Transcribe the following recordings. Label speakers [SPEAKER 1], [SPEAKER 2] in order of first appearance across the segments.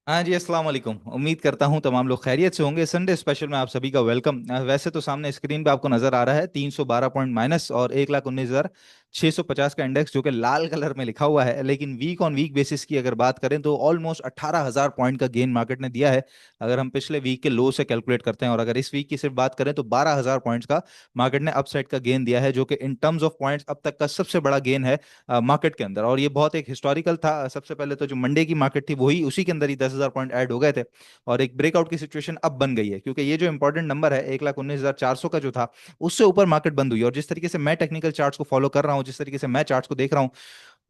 [SPEAKER 1] हाँ जी, अस्सलाम वालेकुम। उम्मीद करता हूँ तमाम लोग खैरियत से होंगे। संडे स्पेशल में आप सभी का वेलकम। वैसे तो सामने स्क्रीन पे आपको नजर आ रहा है 312 पॉइंट माइनस और 1,19,650 का इंडेक्स जो कि लाल कलर में लिखा हुआ है। लेकिन वीक ऑन वीक बेसिस की अगर बात करें तो ऑलमोस्ट 18,000 पॉइंट का गेन मार्केट ने दिया है। अगर हम पिछले वीक के लो से कैलकुलेट करते हैं और अगर इस वीक की सिर्फ बात करें तो 12,000 पॉइंट्स का मार्केट ने अपसाइड का गेन दिया है, जो कि इन टर्म्स ऑफ पॉइंट्स अब तक का सबसे बड़ा गेन है मार्केट के अंदर। और ये बहुत एक हिस्टोरिकल था। सबसे पहले तो जो मंडे की मार्केट थी वही उसी के अंदर ही 10,000 पॉइंट ऐड हो गए थे। और एक ब्रेकआउट की सिचुएशन अब बन गई है, क्योंकि ये जो इंपॉर्टेंट नंबर है 1,19,400 का जो था, उससे ऊपर मार्केट बंद हुई है। और जिस तरीके से मैं टेक्निकल चार्ट्स को फॉलो कर रहा हूँ, जिस तरीके से मैं चार्ट्स को देख रहा हूँ,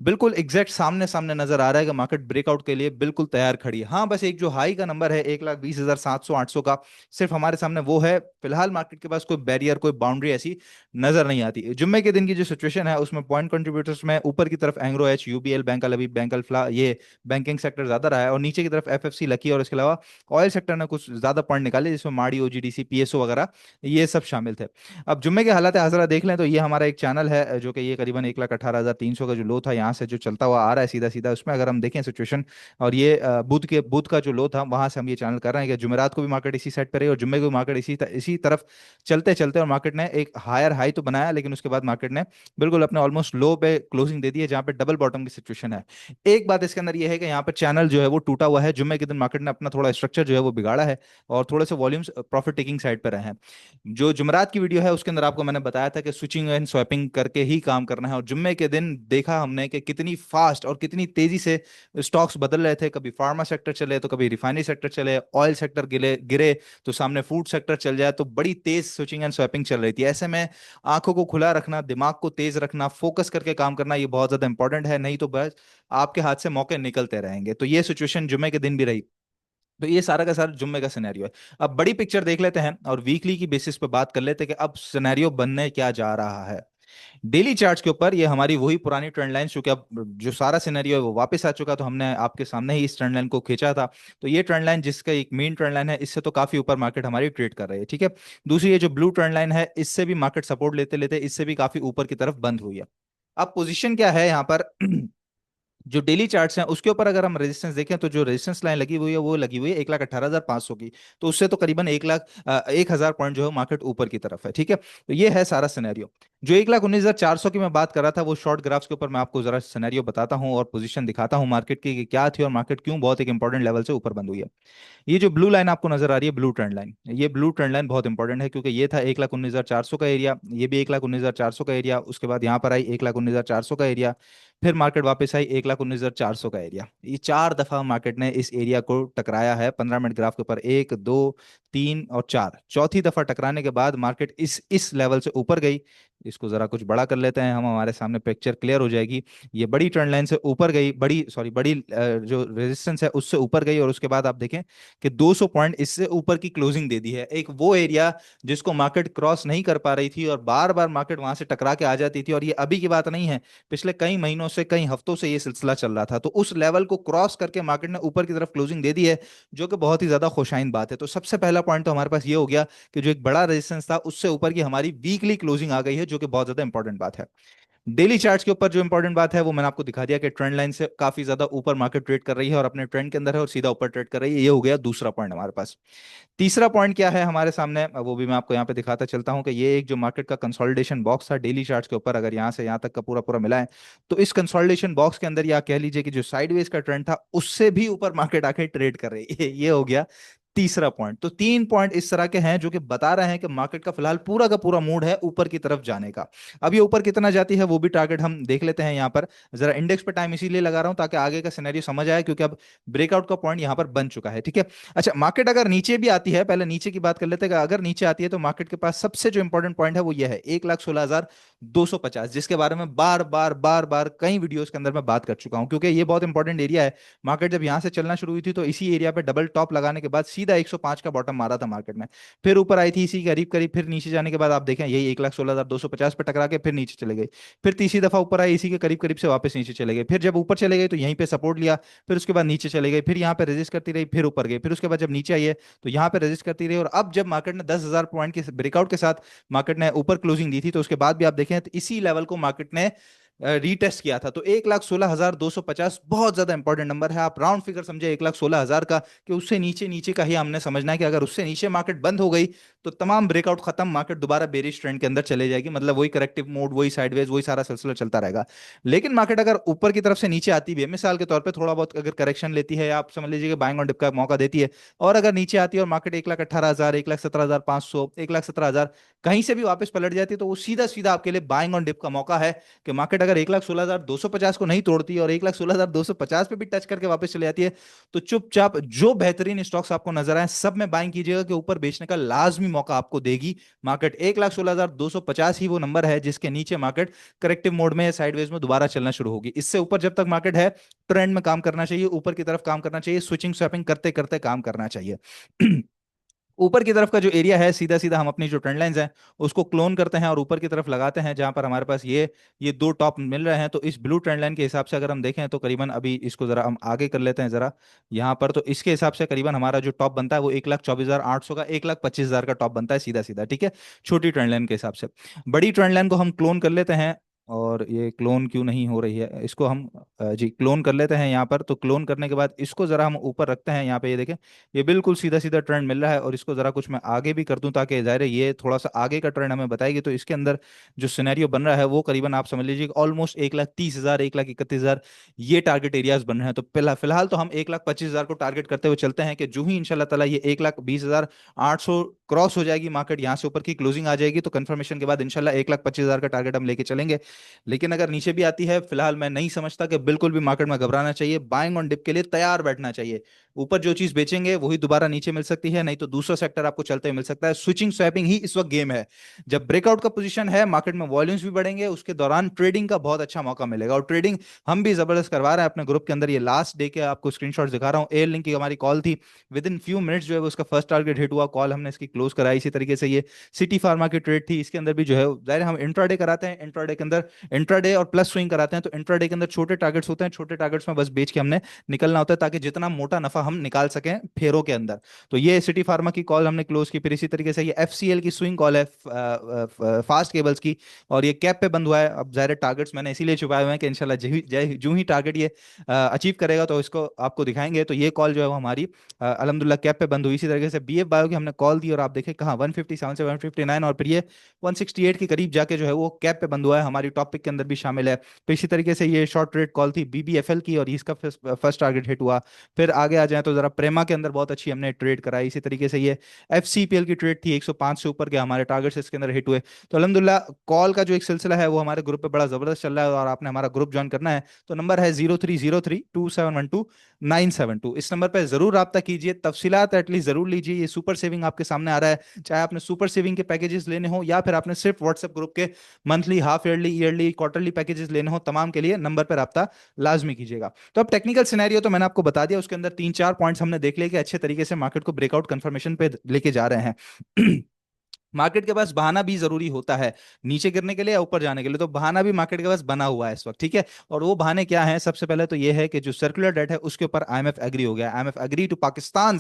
[SPEAKER 1] बिल्कुल एग्जैक्ट सामने सामने नजर आ रहा है कि मार्केट ब्रेकआउट के लिए बिल्कुल तैयार खड़ी है। हाँ, बस एक जो हाई का नंबर है 1,20,700 800 का, सिर्फ हमारे सामने वो है। फिलहाल मार्केट के पास कोई बैरियर, कोई बाउंड्री ऐसी नजर नहीं आती। जुम्मे के दिन की जो सिचुएशन है उसमें पॉइंट कंट्रीब्यूटर्स में ऊपर की तरफ एंग्रो एच, यूबीएल, बैंक अल अबीब, बैंक अल्फला, ये बैंकिंग सेक्टर ज्यादा रहा है। और नीचे की तरफ एफएफसी, लकी और इसके अलावा ऑयल सेक्टर ने कुछ ज्यादा पॉइंट निकाले, जिसमें माड़ी, ओजीडीसी, पीएसओ वगैरह ये सब शामिल थे। अब जुम्मे के हालात हाजरा देख लें तो ये हमारा एक चैनल है जो कि ये करीबन 1,18,300 का जो लो था, यहाँ से जो चलता हुआ आ रहा है सीधा सीधा, उसमें अगर हम देखें सिचुएशन, और ये बुध का जो लो था वहां से हम ये चैनल कर रहे हैं कि जुमेरात को भी मार्केट इसी साइड पर रही और जुम्मे को भी मार्केट इसी तरफ चलते चलते, और मार्केट ने एक हायर हाई तो बनाया, लेकिन उसके बाद मार्केट ने बिल्कुल अपने ऑलमोस्ट लो पे क्लोजिंग दे दी है, जहां पे डबल बॉटम की सिचुएशन है। एक बात इसके अंदर ये है कि यहाँ पे चैनल जो है वो टूटा हुआ है। जुम्मे के दिन मार्केट ने अपना थोड़ा स्ट्रक्चर जो है वो बिगाड़ा है और थोड़े से वॉल्यूम्स प्रॉफिट टेकिंग साइड पर रहे हैं। जो जुमरात की वीडियो है उसके अंदर आपको मैंने बताया था कि स्विचिंग एंड स्वैपिंग करके ही काम करना है। और जुम्मे के दिन देखा हमने कि कितनी फास्ट और कितनी तेजी से स्टॉक्स बदल रहे थे। कभी फार्मा सेक्टर चले तो कभी रिफाइनरी सेक्टर चले, ऑयल सेक्टर गिरे गिरे तो सामने फूड सेक्टर चल जाए। तो बड़ी तेज स्विचिंग एंड स्वैपिंग चल रही थी। ऐसे में आंखों को खुला रखना, दिमाग को तेज रखना, फोकस करके काम करना, ये बहुत ज्यादा इंपॉर्टेंट है। नहीं तो बस आपके हाथ से मौके निकलते रहेंगे। तो ये सिचुएशन जुम्मे के दिन भी रही। तो ये सारा का सारा जुम्मे का सिनेरियो है। अब बड़ी पिक्चर देख लेते हैं और वीकली की बेसिस पे बात कर लेते हैं कि अब सिनेरियो बनने क्या जा रहा है। डेली चार्ट्स के ऊपर ये हमारी वही पुरानी ट्रेंड लाइन, क्योंकि अब जो सारा सिनेरियो है वो वापस आ चुका, तो हमने आपके सामने ही इस ट्रेंड लाइन को खींचा था। तो ये ट्रेंड लाइन जिसका एक मेन ट्रेंड लाइन है, इससे तो काफी ऊपर मार्केट हमारी ट्रेड कर रही है, ठीक है। दूसरी ये जो ब्लू ट्रेंड लाइन है, इससे भी मार्केट सपोर्ट लेते लेते इससे भी काफी ऊपर की तरफ बंद हुई है। अब पोजीशन क्या है यहाँ पर जो डेली चार्ट्स हैं उसके ऊपर अगर हम रेजिस्टेंस देखें तो जो रेजिस्टेंस लाइन लगी हुई है वो लगी हुई है 1,18,500 की। तो उससे तो करीबन 1,01,000 पॉइंट जो है मार्केट ऊपर की तरफ है, ठीक है। तो ये है सारा सिनेरियो। जो 1,19,400 की मैं बात कर रहा था, वो शॉर्ट ग्राफ्स के ऊपर मैं आपको जरा सिनेरियो बताता हूँ और पोजीशन दिखाता हूँ मार्केट की कि क्या थी और मार्केट क्यों बहुत एक इंपॉर्टेंट लेवल से ऊपर बंद हुई है। ये जो ब्लू लाइन आपको नजर आ रही है, ब्लू ट्रेंड लाइन, ये ब्लू ट्रेंड लाइन बहुत इंपॉर्टेंट है, क्योंकि ये था 1,19,400 का एरिया, ये भी 1,19,400 का एरिया, उसके बाद यहाँ पर आई 1,19,400 का एरिया, फिर मार्केट वापस आई 1,19,400 का एरिया। ये चार दफा मार्केट ने इस एरिया को टकराया है 15 मिनट ग्राफ के ऊपर, एक, दो, तीन और चार। चौथी दफा टकराने के बाद मार्केट इस लेवल से ऊपर गई। इसको जरा कुछ बड़ा कर लेते हैं हम, हमारे सामने पिक्चर क्लियर हो जाएगी। ये बड़ी ट्रेंड लाइन से ऊपर गई, बड़ी सॉरी बड़ी जो रेजिस्टेंस है उससे ऊपर गई, और उसके बाद आप देखें कि 200 पॉइंट इससे ऊपर की क्लोजिंग दे दी है। एक वो एरिया जिसको मार्केट क्रॉस नहीं कर पा रही थी और बार बार मार्केट वहां से टकरा के आ जाती थी। और ये अभी की बात नहीं है, पिछले कई महीनों से, कई हफ्तों से ये सिलसिला चल रहा था। तो उस लेवल को क्रॉस करके मार्केट ने ऊपर की तरफ क्लोजिंग दे दी है, जो कि बहुत ही ज्यादा खुशाइन बात है। तो सबसे पहला पॉइंट तो हमारे पास ये हो गया कि जो एक बड़ा रेजिस्टेंस था उससे ऊपर की हमारी वीकली क्लोजिंग आ गई है, जो कि बहुत ज्यादा इंपॉर्टेंट बात है। डेली चार्ट्स के ऊपर जो इंपॉर्टेंट बात है वो मैंने आपको दिखा दिया कि ट्रेंड लाइन से काफी ज्यादा ऊपर मार्केट ट्रेड कर रही है और अपने ट्रेंड के अंदर है और सीधा ऊपर ट्रेड कर रही है। ये हो गया दूसरा पॉइंट हमारे पास। तीसरा पॉइंट क्या है हमारे सामने, वो भी मैं आपको यहाँ पे दिखाता चलता हूँ कि ये एक जो मार्केट का कंसोलिडेशन बॉक्स था डेली चार्ट्स के ऊपर, अगर यहाँ से यहाँ तक का पूरा पूरा मिला है, तो इस कंसोलिडेशन बॉक्स के अंदर या कह लीजिए कि जो साइडवेज का ट्रेंड था उससे भी ऊपर मार्केट आके ट्रेड कर रही है। ये हो गया तीसरा पॉइंट। तो तीन पॉइंट इस तरह के हैं जो कि बता रहे हैं कि मार्केट का फिलहाल पूरा का पूरा मूड है ऊपर की तरफ जाने का। अब ये ऊपर कितना जाती है वो भी टारगेट हम देख लेते हैं यहाँ पर। जरा इंडेक्स पे टाइम इसीलिए लगा रहा हूं ताकि आगे का सिनेरियो समझ आए, क्योंकि अब ब्रेकआउट का पॉइंट यहाँ पर बन चुका है, ठीक है। अच्छा, मार्केट अगर नीचे भी आती है, पहले नीचे की बात कर लेते हैं। अगर नीचे आती है तो मार्केट के पास सबसे जो इंपॉर्टेंट पॉइंट है वो ये है 1,16,250, जिसके बारे में बार बार बार बार कई वीडियोस के अंदर मैं बात कर चुका हूं, क्योंकि ये बहुत इंपॉर्टेंट एरिया है। मार्केट जब यहां से चलना शुरू हुई थी तो इसी एरिया पे डबल टॉप लगाने के बाद सीधा 105 का बॉटम मारा था मार्केट ने। फिर ऊपर आई थी इसी करीब करीब, फिर नीचे जाने के बाद आप देखें यही 1,16,250 पे टकरा के फिर नीचे चले गई। फिर तीसरी दफा ऊपर आई इसी के करीब करीब से वापस नीचे चले गए। फिर जब ऊपर चले गए तो यहीं पे सपोर्ट लिया, फिर उसके बाद नीचे चले गए, फिर यहाँ पे रेजिस्ट करती रही, फिर ऊपर गए, फिर उसके बाद जब नीचे आई है तो यहाँ पे रेजिस्ट करती रही। और अब जब मार्केट ने 10,000 पॉइंट के ब्रेकआउट के साथ मार्केट ने ऊपर क्लोजिंग दी थी, तो उसके बाद भी आप देखें तो इसी लेवल को मार्केट ने रीटेस्ट किया था। तो 1,16,250 बहुत ज्यादा इंपॉर्टेंट नंबर है। आप राउंड फिगर समझे 1,16,000 का, कि उससे नीचे नीचे का ही हमने समझना है कि अगर उससे नीचे मार्केट बंद हो गई तो तमाम ब्रेकआउट खत्म, मार्केट दोबारा बेरिश ट्रेंड के अंदर चले जाएगी, मतलब वही करेक्टिव मोड, वही साइडवेज, वही सारा सिलसिला चलता रहेगा। लेकिन मार्केट अगर ऊपर की तरफ से नीचे आती भी है, मिसाल के तौर पे थोड़ा बहुत अगर करेक्शन लेती है, आप समझ लीजिए कि बाइंग ऑन डिप का मौका देती है, और अगर नीचे आती है और मार्केट 1,18,000, 1,17,500, 1,17,000 कहीं से भी वापस पलट जाती है, तो वो सीधा सीधा आपके लिए बाइंग ऑन डिप का मौका है। कि मार्केट अगर 1,16,250 को नहीं तोड़ती और 1,16,250 पे भी टच करके वापस चले जाती है, तो चुपचाप जो बेहतरीन स्टॉक्स आपको नजर आए सब में बाइंग कीजिएगा, कि ऊपर बेचने का लाजमी मौका आपको देगी मार्केट। 1,16,250 ही वो नंबर है जिसके नीचे मार्केट करेक्टिव मोड में या साइडवेज में दोबारा चलना शुरू होगी। इससे ऊपर जब तक मार्केट है, ट्रेंड में काम करना चाहिए, ऊपर की तरफ काम करना चाहिए, स्विचिंग स्वैपिंग करते करते काम करना चाहिए। ऊपर की तरफ का जो एरिया है, सीधा सीधा हम अपनी जो ट्रेंड लाइंस हैं उसको क्लोन करते हैं और ऊपर की तरफ लगाते हैं, जहां पर हमारे पास ये दो टॉप मिल रहे हैं। तो इस ब्लू ट्रेंड लाइन के हिसाब से अगर हम देखें तो करीबन, अभी इसको जरा हम आगे कर लेते हैं जरा यहाँ पर, तो इसके हिसाब से करीबन हमारा जो टॉप बनता है वो 1,24,800 का, 1,25,000 का टॉप बनता है सीधा सीधा, ठीक है, छोटी ट्रेंड लाइन के हिसाब से। बड़ी ट्रेंड लाइन को हम क्लोन कर लेते हैं, और ये क्लोन क्यों नहीं हो रही है, इसको हम जी क्लोन कर लेते हैं यहाँ पर। तो क्लोन करने के बाद इसको जरा हम ऊपर रखते हैं यहाँ पे, ये देखें ये बिल्कुल सीधा सीधा ट्रेंड मिल रहा है। और इसको जरा कुछ मैं आगे भी कर दूं, ताकि जाहिर है ये थोड़ा सा आगे का ट्रेंड हमें बताएगी। तो इसके अंदर जो सिनेरियो बन रहा है वो करीबन आप समझ लीजिए ऑलमोस्ट 1,30,000, 1,31,000 ये टारगेट एरियाज बन रहे हैं। तो फिलहाल तो हम 1,25,000 को टारगेट करते हुए चलते हैं, कि जो ही इंशाल्लाह ताला ये 1,20,800 क्रॉस हो जाएगी, मार्केट यहाँ से ऊपर की क्लोजिंग आ जाएगी, तो कंफर्मेशन के बाद इंशाल्लाह 1,25,000 का टारगेट हम लेके चलेंगे। लेकिन अगर नीचे भी आती है, फिलहाल मैं नहीं समझता कि बिल्कुल भी मार्केट में घबराना चाहिए, बाइंग ऑन डिप के लिए तैयार बैठना चाहिए। ऊपर जो चीज बेचेंगे वही दोबारा नीचे मिल सकती है, नहीं तो दूसरा सेक्टर आपको चलते हुए मिल सकता है। स्विचिंग स्वैपिंग ही इस वक्त गेम है। जब ब्रेकआउट का पोजीशन है, मार्केट में वॉल्यूम्स भी बढ़ेंगे, उसके दौरान ट्रेडिंग का बहुत अच्छा मौका मिलेगा। और ट्रेडिंग हम भी जबरदस्त करवा रहे हैं अपने ग्रुप के अंदर। ये लास्ट डे के आपको स्क्रीनशॉट दिखा रहा हूँ, एयर लिंक की हमारी कॉल थी, विद इन फ्यू मिनट्स जो है उसका फर्स्ट टारगेट हिट हुआ, कॉल हमने इसकी क्लोज कराई। इसी तरीके से ये सिटी फार्मा की ट्रेड थी, इसके अंदर भी जो है जाहिर हम इंट्राडे कराते हैं, इंट्राडे के अंदर इंट्राडे और प्लस स्विंग कराते हैं। तो इंट्राडे के अंदर छोटे टारगेट्स होते हैं, छोटे टारगेट्स में बस बेच के हमने निकलना होता है, ताकि जितना मोटा नफा हम निकाल सकें फेरों के अंदर। तो ये सिटी फार्मा की कॉल हमने क्लोज की। फिर इसी तरीके से ये एफसीएल की स्विंग कॉल है, फास्ट केबल्स की, और ये कैप पे बंद हुआ है। अब जाहिर टारगेट्स मैंने इसीलिए छुपाए हुए हैं कि इंशाल्लाह जो ही टारगेट ये अचीव करेगा तो इसको आपको दिखाएंगे। तो ये कॉल जो है वो हमारी अल्हम्दुलिल्लाह कैप पे बंद हुई। इसी तरीके से बीएफ बायो की हमने कॉल दी, और आप देखें कहाँ 157 से 159, और फिर ये 168 के करीब जाके जो है वो कैप पे बंद हुआ है, हमारी टॉपिक के अंदर भी शामिल है। तो इसी तरीके से ये शॉर्ट ट्रेड कॉल थी बीबीएफएल की, और इसका फर्स्ट टारगेट हिट हुआ। फिर आगे आ जाए तो जरा प्रेमा के अंदर बहुत अच्छी हमने ट्रेड कराई। इसी तरीके से ये एफसीपीएल की ट्रेड थी, 105 से ऊपर के हमारे टारगेट्स इसके अंदर हिट हुए। तो अल्हम्दुलिल्लाह कॉल का जो एक सिलसिला है वो हमारे ग्रुप पे बड़ा जबरदस्त चल रहा है, और आपने हमारा ग्रुप ज्वाइन करना है तो नंबर है 03032712 इस नंबर पे जरूर रब्ता कीजिए, तफसीलात एटलीस्ट जरूर लीजिए। ये सुपर सेविंग आपके सामने आ रहा है, चाहे आपने सुपर सेविंग के पैकेजेस लेने हो या फिर आपने सिर्फ व्हाट्सएप ग्रुप के monthly, half yearly, yearly, quarterly packages लेने हो, तमाम के लिए नंबर पर रब्ता लाजमी कीजिएगा। तो अब टेक्निकल सिनेरियो तो मैंने आपको बता दिया, उसके अंदर तीन चार पॉइंट्स हमने देख लिए कि अच्छे तरीके से मार्केट को ब्रेकआउट कंफर्मेशन पे लेके जा रहे हैं। मार्केट के पास बहाना भी जरूरी होता है, नीचे गिरने के लिए या ऊपर जाने के लिए, तो बहाना भी मार्केट के पास बना हुआ है इस वक्त, ठीक है। और वो बहाने क्या हैं? सबसे पहले तो ये है कि जो सर्कुलर डेट है उसके ऊपर आईएमएफ एग्री हो गया। IMF agree to Pakistan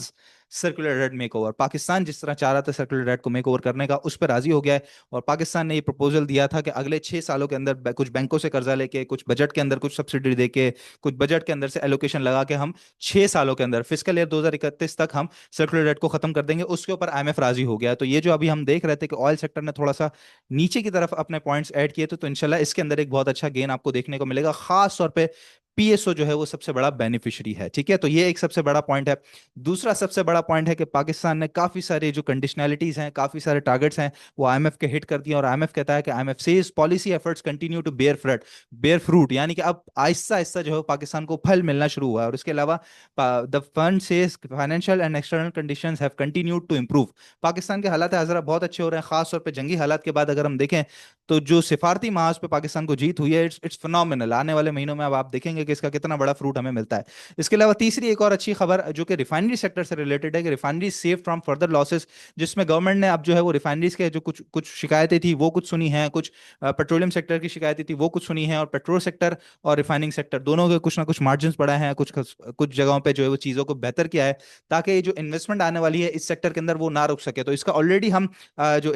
[SPEAKER 1] circular debt make over. Pakistan जिस तरह चाह रहा था सर्कुलर डेट को मेक ओवर करने का, उस पर राजी हो गया है। और पाकिस्तान ने ये प्रपोजल दिया था कि अगले 6 सालों के अंदर कुछ बैंकों से कर्जा लेके, कुछ बजट के अंदर कुछ सब्सिडी देके, कुछ बजट के अंदर से एलोकेशन लगा के, हम 6 सालों के अंदर फिस्कल ईयर 2031 तक हम सर्कुलर डेट को खत्म कर देंगे। उसके ऊपर आईएमएफ राजी हो गया। तो ये जो अभी हम देख रहे थे कि ऑयल सेक्टर ने थोड़ा सा नीचे की तरफ अपने पॉइंट्स ऐड किए, तो इंशाल्लाह इसके अंदर एक बहुत अच्छा गेन आपको देखने को मिलेगा, खास तौर पे पीएसओ जो है वो सबसे बड़ा बेनिफिशियरी है, ठीक है। तो ये एक सबसे बड़ा पॉइंट है। दूसरा सबसे बड़ा पॉइंट है कि पाकिस्तान ने काफी सारे जो कंडीशनैलिटीज हैं, काफी सारे टारगेट्स हैं, वो आईएमएफ के हिट कर दिए। और आईएमएफ कहता है कि IMF says policy efforts continue to bear fruit, यानी कि अब आहिस्ता आहिस्ता जो है पाकिस्तान को फल मिलना शुरू हुआ है। और इसके अलावा the fund says financial and external conditions have continued to improve. Pakistan के हालात हजरा बहुत अच्छे हो रहे हैं, खास तौर पे जंगी हालात के बाद अगर हम देखें तो जो सिफारती महाज पे पाकिस्तान को जीत हुई है, इट्स इट्स फिनोमिनल। आने वाले महीनों में अब आप देखेंगे कि इसका कितना बड़ा फ्रूट हमें मिलता है। इसके अलावा तीसरी एक और अच्छी खबर जो कि रिफाइनरी सेक्टर से रिलेटेड है, कि refinery save from further losses, जिसमें गवर्नमेंट ने अब जो है वो रिफाइनरीज के जो कुछ कुछ शिकायतें थी वो कुछ सुनी हैं, कुछ पेट्रोलियम सेक्टर की शिकायतें थी वो कुछ सुनी हैं, और पेट्रोल सेक्टर और रिफाइनिंग सेक्टर दोनों के कुछ ना कुछ मार्जिन बढ़ाए हैं, कुछ कुछ जगहों पे जो है वो चीज़ों को बेहतर किया है, ताकि ये जो इन्वेस्टमेंट आने वाली है इस सेक्टर के अंदर वो ना रुक सके। तो इसका ऑलरेडी हम जो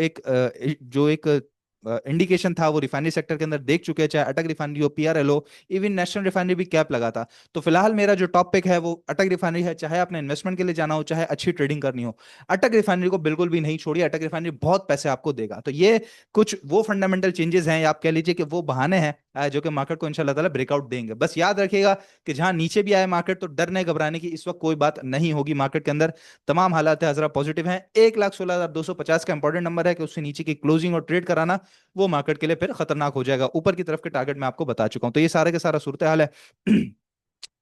[SPEAKER 1] एक इंडिकेशन था वो रिफाइनरी सेक्टर के अंदर देख चुके हैं, चाहे अटक रिफाइनरी हो, पीआरएल हो, इवन नेशनल रिफाइनरी भी कैप लगा था। तो फिलहाल मेरा जो टॉप पिक है वो अटक रिफाइनरी है, चाहे आपने इन्वेस्टमेंट के लिए जाना हो, चाहे अच्छी ट्रेडिंग करनी हो, अटक रिफाइनरी को बिल्कुल भी नहीं छोड़िए। अटक रिफाइनरी बहुत पैसे आपको देगा। तो ये कुछ वो फंडामेंटल चेंजेस हैं, या आप कह लीजिए कि वो बहाने हैं जो कि मार्केट को इंशाल्लाह ताला ब्रेकआउट देंगे। बस याद रखिएगा कि जहां नीचे भी आए मार्केट, तो डरने घबराने की इस वक्त कोई बात नहीं होगी। मार्केट के अंदर तमाम हालात है हजरा पॉजिटिव हैं। 1,16,250 का इंपॉर्टेंट नंबर है कि उससे नीचे की क्लोजिंग और ट्रेड कराना वो मार्केट के लिए फिर खतरनाक हो जाएगा। ऊपर की तरफ के टारगेट मैं आपको बता चुका हूं। तो ये सारे के सारा सूरत हाल है।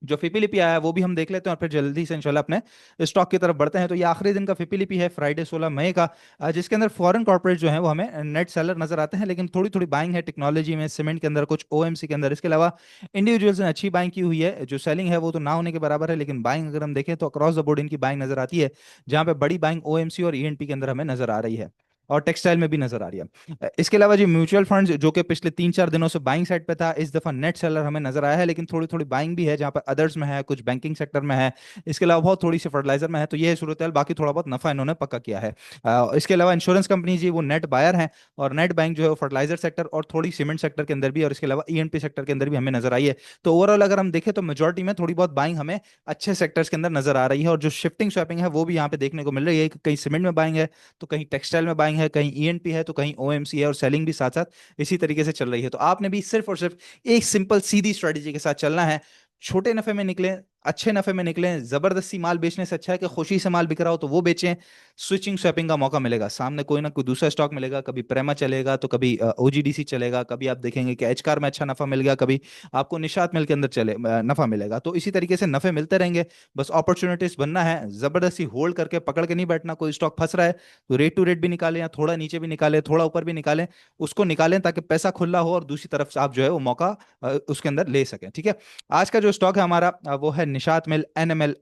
[SPEAKER 1] जो फिपीलिपी आया है वो भी हम देख लेते हैं और फिर जल्दी से इंशाल्लाह अपने स्टॉक की तरफ बढ़ते हैं। तो ये आखिरी दिन का फिपीलिपी है, फ्राइडे 16 मई का, जिसके अंदर फॉरेन कॉर्पोरेट जो है वो हमें नेट सेलर नजर आते हैं, लेकिन थोड़ी थोड़ी बाइंग है टेक्नोलॉजी में, सीमेंट के अंदर, कुछ ओएमसी के अंदर। इसके अलावा इंडिविजुअल्स ने अच्छी बाइंग की हुई है। जो सेलिंग है वो तो ना होने के बराबर है, लेकिन बाइंग अगर हम देखें तो अक्रॉस द बोर्ड इनकी बाइंग नजर आती है, जहां पे बड़ी बाइंग ओएमसी और ईएनपी के अंदर हमें नजर आ रही है, और टेक्सटाइल में भी नजर आ रही है। इसके अलावा जी म्यूचुअल फंड्स जो कि पिछले 3-4 दिनों से बाइंग साइड पे था, इस दफा नेट सेलर हमें नजर आया है, लेकिन थोड़ी थोड़ी बाइंग भी है, जहां पर अदर्स में है, कुछ बैंकिंग सेक्टर में है, इसके अलावा बहुत थोड़ी सी फर्टिलाइजर में है। तो ये है सूरत हाल। बाकी थोड़ा बहुत नफा इन्होंने पक्का किया है। इसके अलावा इंश्योरेंस कंपनी जी वो नेट बायर है, और नेट बैंक जो है वो फर्टिलाइजर सेक्टर और थोड़ी सीमेंट सेक्टर के अंदर भी, और इसके अलावा ईएनपी सेक्टर के अंदर भी हमें नजर आई है। तो ओवरऑल अगर हम देखें तो मेजोरिटी में थोड़ी बहुत बाइंग हमें अच्छे सेक्टर्स के अंदर नजर आ रही है, और जो शिफ्टिंग स्वैपिंग है वो भी यहाँ पे देखने को मिल रही है कि कहीं सीमेंट में बाइंग है, तो कहीं टेक्सटाइल में बाइंग है, कहीं ईएनपी है, तो कहीं ओएमसी है, और सेलिंग भी साथ साथ इसी तरीके से चल रही है। तो आपने भी सिर्फ और सिर्फ एक सिंपल सीधी स्ट्रेटेजी के साथ चलना है। छोटे नफे में निकले, अच्छे नफे में निकले। जबरदस्ती माल बेचने से अच्छा है कि खुशी से माल बिक रहा हो तो वो बेचें। स्विचिंग स्वैपिंग का मौका मिलेगा, सामने कोई ना कोई दूसरा स्टॉक मिलेगा, कभी प्रेमा चलेगा, तो कभी ओजीडीसी चलेगा, कभी आप देखेंगे कि एचकार में अच्छा नफा मिल गया, कभी आपको निशात मिल के अंदर चले नफा मिलेगा। तो इसी तरीके से नफे मिलते रहेंगे। बस अपॉर्चुनिटीज बनना है, जबरदस्ती होल्ड करके पकड़ के नहीं बैठना। कोई स्टॉक फंस रहा है तो रेट टू रेट भी निकालें, या थोड़ा नीचे भी निकालें, थोड़ा ऊपर भी निकालें, उसको निकालें ताकि पैसा खुला हो, और दूसरी तरफ से आप जो है वो मौका उसके अंदर ले सकें। ठीक है। आज का जो स्टॉक है हमारा वो है निशात मिल, एनएमएल।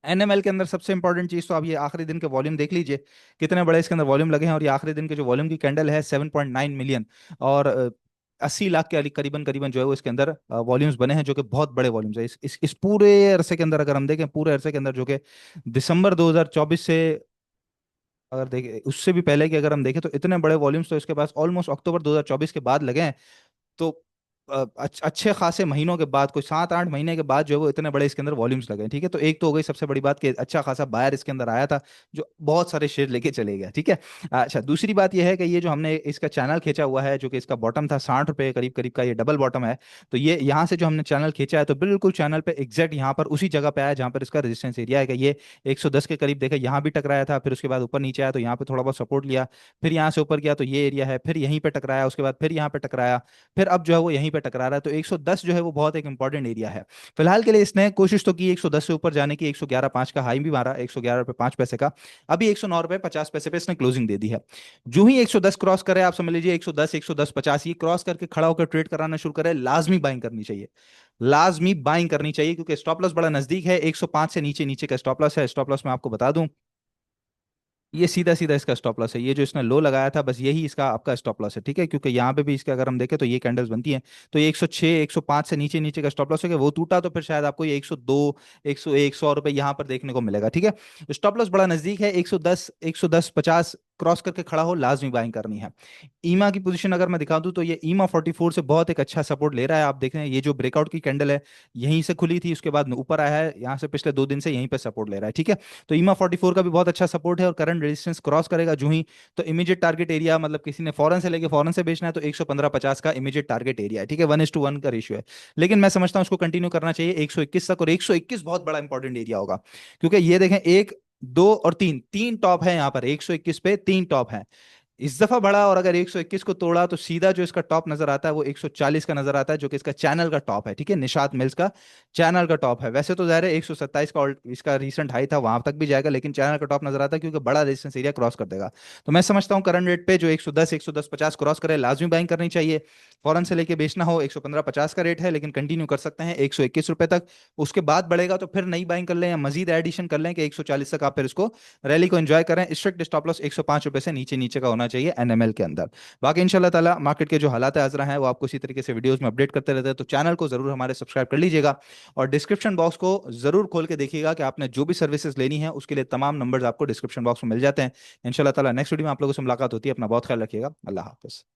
[SPEAKER 1] एनएमएल के अंदर सबसे इंपॉर्टेंट चीज तो आप ये आखिरी दिन के वॉल्यूम देख लीजिए, कितने बड़े इसके अंदर वॉल्यूम लगे हैं। और ये आखिरी दिन के जो वॉल्यूम की कैंडल है 7.9 मिलियन, और 80 लाख के करीबन करीबन जो है वो इसके अंदर वॉल्यूम्स बने हैं, जो कि बहुत बड़े वॉल्यूम्स है। इस पूरे अरसे के अंदर अगर हम देखें, पूरे अरसे के अंदर जो कि दिसंबर 2024 से अगर देखें, उससे भी पहले की अगर हम देखें, तो इतने बड़े वॉल्यूम्स तो इसके पास ऑलमोस्ट अक्टूबर 2024 के बाद लगे हैं। तो अच्छे खासे महीनों के बाद, कोई 7-8 महीने के बाद जो है वो इतने बड़े इसके अंदर वॉल्यूम्स लगे हैं। ठीक है। तो एक तो हो गई सबसे बड़ी बात कि अच्छा खासा बायर इसके अंदर आया था, जो बहुत सारे शेयर लेके चले गया। ठीक है। अच्छा, दूसरी बात यह है कि ये जो हमने इसका चैनल खींचा हुआ है, जो कि इसका बॉटम था 60 रुपए करीब करीब का, ये डबल बॉटम है। तो ये यहाँ से जो हमने चैनल खींचा है, तो बिल्कुल चैनल पे एग्जैक्ट यहाँ पर उसी जगह पे आया जहाँ पर इसका रेजिस्टेंस एरिया है। कि ये 110 के करीब देखा, यहाँ भी टकराया था, फिर उसके बाद ऊपर नीचे आया तो यहाँ पे थोड़ा बहुत सपोर्ट लिया, फिर यहाँ से ऊपर गया तो ये एरिया है, फिर यहीं पे टकराया, उसके बाद फिर यहाँ पे टकराया, फिर अब जो है वो यहीं पे टकरा रहा है। तो 110 जो है वो बहुत एक इंपॉर्टेंट एरिया है। फिलहाल के लिए इसने कोशिश तो की 110 से ऊपर जाने की, 111.5 का हाई भी मारा, 111 रुपये 5 पैसे का। अभी 109 रुपये 50 पैसे पे इसने क्लोजिंग दे दी है। जो ही 110 क्रॉस करे, आप समझ लीजिए 110, 110.50 ये क्रॉस करके खड़ा होकर ट्रेड कराना शुरू करे, लाजमी बाइंग करनी चाहिए। लाजमी बाइंग करनी चाहिए, क्योंकि स्टॉप लॉस बड़ा नजदीक है। 105 से नीचे नीचे का स्टॉप लॉस है। स्टॉप लॉस मैं आपको बता दूं, ये सीधा सीधा इसका स्टॉप लॉस है। ये जो इसने लो लगाया था, बस यही इसका आपका स्टॉप लॉस है। ठीक है। क्योंकि यहाँ पे भी इसके अगर हम देखें तो ये कैंडल्स बनती हैं, तो ये 106 105 से नीचे नीचे का स्टॉप लॉस है, कि वो टूटा तो फिर शायद आपको ये 102 101 100 रुपए यहाँ पर देखने को मिलेगा। ठीक है। स्टॉप लॉस बड़ा नजदीक है। 110 110.50 क्रॉस करके खड़ा हो, लाजमी बाइंग करनी है। ईमा की पोजीशन अगर मैं दिखा दूं, तो ये ईमा 44 से बहुत एक अच्छा सपोर्ट ले रहा है। आप देख रहे हैं ये जो ब्रेकआउट की कैंडल है, यहीं से खुली थी, उसके बाद ऊपर आया है, यहाँ से पिछले 2 दिन से यहीं पे सपोर्ट ले रहा है। ठीक है। तो ईमा 44 का भी बहुत अच्छा सपोर्ट है, और करंट रेजिस्टेंस क्रॉस करेगा जो ही, तो इमीडिएट टारगेट एरिया, मतलब किसी ने फॉरन से लेके फॉरन से बेचना है, तो 115.50 का इमीडिएट टारगेट एरिया है। ठीक है। 1:1 का रेशियो है। लेकिन मैं समझता हूँ उसको कंटिन्यू करना चाहिए 121 तक, और 121 बहुत बड़ा इंपॉर्टेंट एरिया होगा। क्योंकि ये देखें, एक, दो और तीन, तीन टॉप है यहाँ पर, 121 पे तीन टॉप है। इस दफा बढ़ा, और अगर 121 को तोड़ा तो सीधा जो इसका टॉप नजर आता है वो 140 का नजर आता है, जो कि इसका चैनल का टॉप है। ठीक है। निशात मिल्स का चैनल का टॉप है। वैसे तो जाहिर है 127 का इसका रीसेंट हाई था, वहां तक भी जाएगा, लेकिन चैनल का टॉप नजर आता है, क्योंकि बड़ा रेजिस्टेंस एरिया क्रॉस कर देगा। तो मैं समझता हूँ करंट रेट पे जो 110 110.50 क्रॉस करे, लाजमी बाइंग करनी चाहिए। फौरन से लेके बेचना हो 115.50 का रेट है, लेकिन कंटिन्यू कर सकते हैं 121 रुपए तक। उसके बाद बढ़ेगा तो फिर नई बाइंग कर लें या मजीद एडिशन कर लें कि 140 तक आप फिर इसको रैली को एंजॉय करें। स्ट्रिक्ट स्टॉप लॉस 105 रुपए से नीचे नीचे का होना चाहिए एनएमएल के अंदर। बाकी इंशाल्लाह ताला मार्केट के जो हालात है हैं वो आपको इसी तरीके से वीडियोस में अपडेट करते रहते हैं, तो चैनल को जरूर हमारे सब्सक्राइब कर लीजिएगा और डिस्क्रिप्शन बॉक्स को जरूर खोल के देखिएगा कि आपने जो भी सर्विसेज लेनी है उसके लिए तमाम नंबर्स आपको डिस्क्रिप्शन बॉक्स में मिल जाते हैं। इंशाल्लाह ताला नेक्स्ट वीडियो में आप लोगों से मुलाकात होती है। अपना बहुत ख्याल रखिएगा। अल्लाह हाफिज।